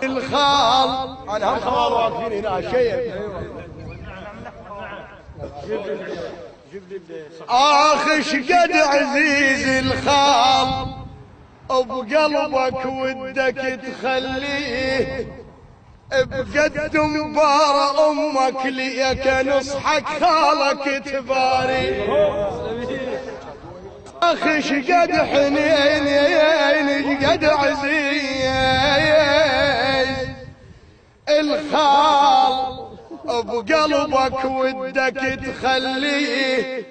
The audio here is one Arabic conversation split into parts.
الخال انا هم خوال واقفين هنا شيء اخ شقد عزيز الخال بقلبك ودك تخليه بقد مبار امك ليك نصحك خالك تباري اخ شقد حنين شقد عزيز الخال بقلبك ودك تخليه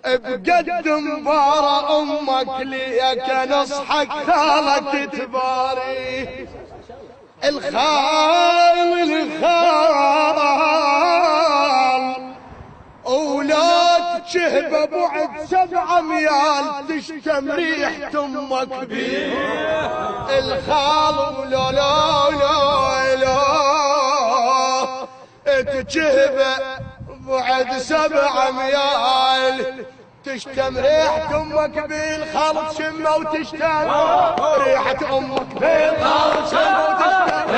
بقد مبار امك ليك نصحك خالك تباري الخال ولا تشهب بعد 7 ميال تشتم ريحة امك بيه الخال ولا لا لا لا تشهب بعد 7 ميال تشتم ريحة امك بالخلط شمه وتشتم ريحة امك بالخلط شمه وتشتم